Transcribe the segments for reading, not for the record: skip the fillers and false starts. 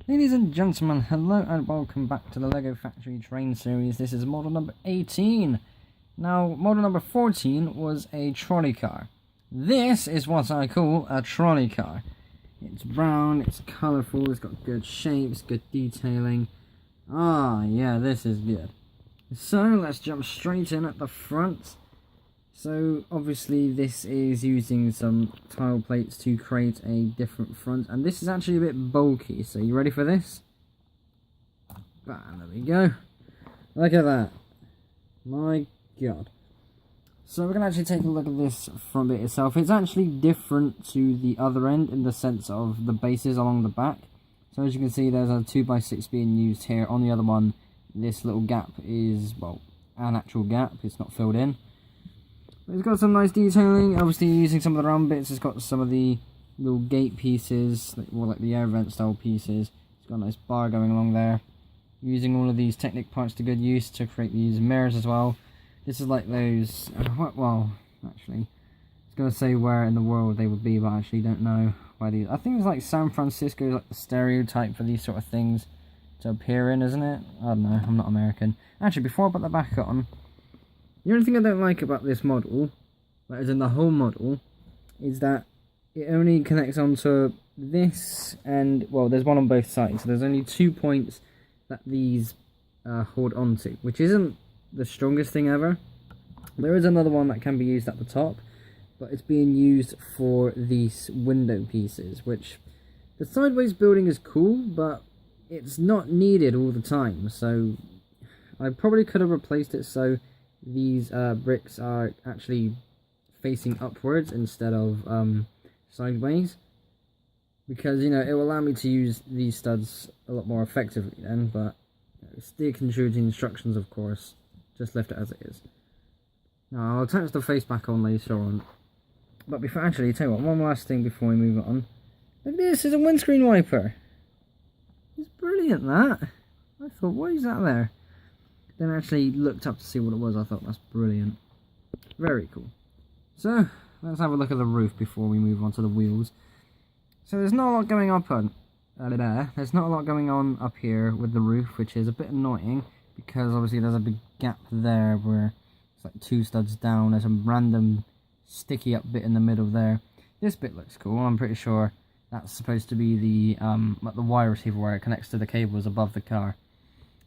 Ladies and gentlemen, hello and welcome back to the LEGO Factory Train series. This is model number 18. Now, model number 14 was a trolley car. This is what I call a trolley car. It's brown, it's colourful, it's got good shapes, good detailing. Ah, yeah, this is good. So, let's jump straight in at the front. So, obviously this is using some tile plates to create a different front. And this is actually a bit bulky, so you ready for this? Bam, there we go. Look at that. My god. So we're going to actually take a look at this front bit itself. It's actually different to the other end in the sense of the bases along the back. So as you can see, there's a 2x6 being used here. On the other one, this little gap is, well, an actual gap. It's not filled in. It's got some nice detailing. Obviously using some of the round bits, it's got some of the little gate pieces, more like the air vent style pieces. It's got a nice bar going along there. Using all of these Technic parts to good use to create these mirrors as well. This is like those, well, actually, I was going to say where in the world they would be, but I actually don't know where these, I think it's like San Francisco is like the stereotype for these sort of things to appear in, isn't it? I don't know, I'm not American. Actually, before I put that back on, the only thing I don't like about this model, that is in the whole model, is that it only connects onto this and, well, there's one on both sides. So there's only 2 points that these hold onto, which isn't the strongest thing ever. There is another one that can be used at the top, but it's being used for these window pieces, which the sideways building is cool, but it's not needed all the time. So I probably could have replaced it so these bricks are actually facing upwards instead of sideways, because, you know, it will allow me to use these studs a lot more effectively then, but sticking true to the instructions, of course, just left it as it is. Now I'll attach the face back on later on, but before, actually, tell you what, one last thing before we move on. Look at this, it's a windscreen wiper. It's brilliant, that. I thought, what is that there? Then I actually looked up to see what it was. I thought, that's brilliant. Very cool. So, let's have a look at the roof before we move on to the wheels. So there's not a lot going on there. There's not a lot going on up here with the roof, which is a bit annoying, because obviously there's a big gap there where it's like 2 studs down. There's a random sticky up bit in the middle there. This bit looks cool. I'm pretty sure that's supposed to be the like the wire receiver where it connects to the cables above the car.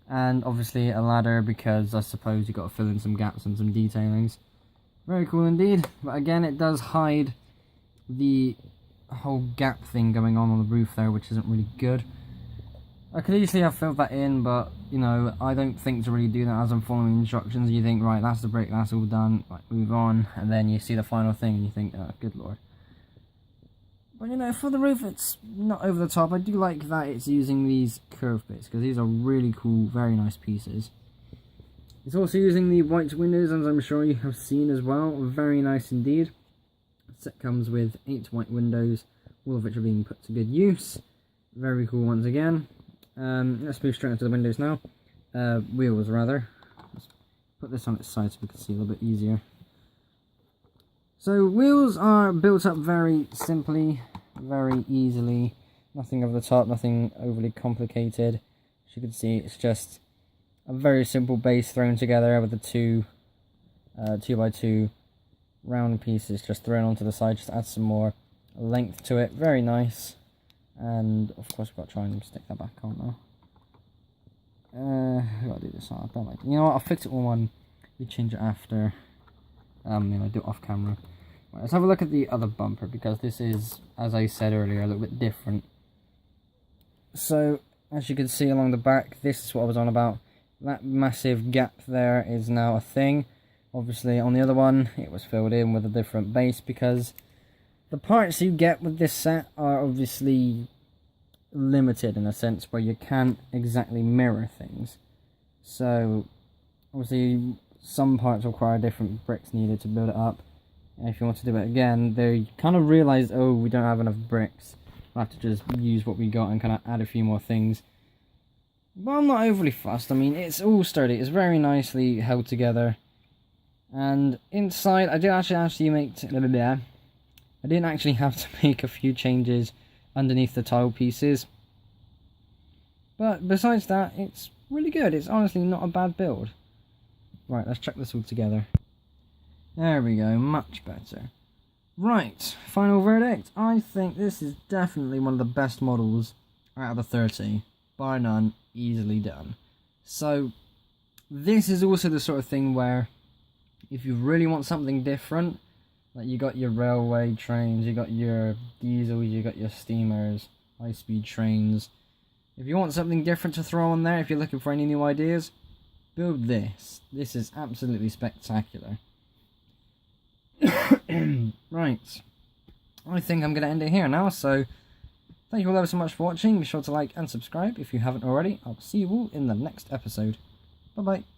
And obviously a ladder, because I suppose you've got to fill in some gaps and some detailings. Very cool indeed, but again it does hide the whole gap thing going on the roof there, which isn't really good. I could easily have filled that in, but, you know, I don't think to really do that as I'm following instructions. You think, right, that's the brick, that's all done, like, move on, and then you see the final thing and you think, oh, good lord. But, you know, for the roof, it's not over the top. I do like that it's using these curved bits, because these are really cool, very nice pieces. It's also using the white windows, as I'm sure you have seen as well. Very nice indeed. The set comes with 8 white windows, all of which are being put to good use. Very cool once again. Let's move straight into the windows now. Wheels, rather. Let's put this on its side so we can see a little bit easier. So, wheels are built up very simply, very easily. Nothing over the top, nothing overly complicated. As you can see, it's just a very simple base thrown together with the 2x2 round pieces just thrown onto the side, just to add some more length to it. Very nice. And of course, we've got to try and stick that back on now. I've got to do this. I don't like it. You know what? I'll fix it all we change it after. You know, do it off camera. Right, let's have a look at the other bumper, because this is, as I said earlier, a little bit different. So, as you can see along the back, this is what I was on about. That massive gap there is now a thing. Obviously, on the other one, it was filled in with a different base, because the parts you get with this set are obviously limited in a sense where you can't exactly mirror things. So, obviously, some parts require different bricks needed to build it up. And if you want to do it again, they kind of realised, oh, we don't have enough bricks. We'll have to just use what we got and kind of add a few more things. But I'm not overly fussed. I mean, it's all sturdy. It's very nicely held together. And inside, I didn't actually have to make a few changes underneath the tile pieces. But besides that, it's really good. It's honestly not a bad build. Right, let's check this all together. There we go, much better. Right, final verdict. I think this is definitely one of the best models out of the 30. Bar none, easily done. So, this is also the sort of thing where, if you really want something different, like you got your railway trains, you got your diesels, you got your steamers, high-speed trains. If you want something different to throw on there, if you're looking for any new ideas, build this. This is absolutely spectacular. Right. I think I'm going to end it here now, so thank you all ever so much for watching. Be sure to like and subscribe if you haven't already. I'll see you all in the next episode. Bye-bye.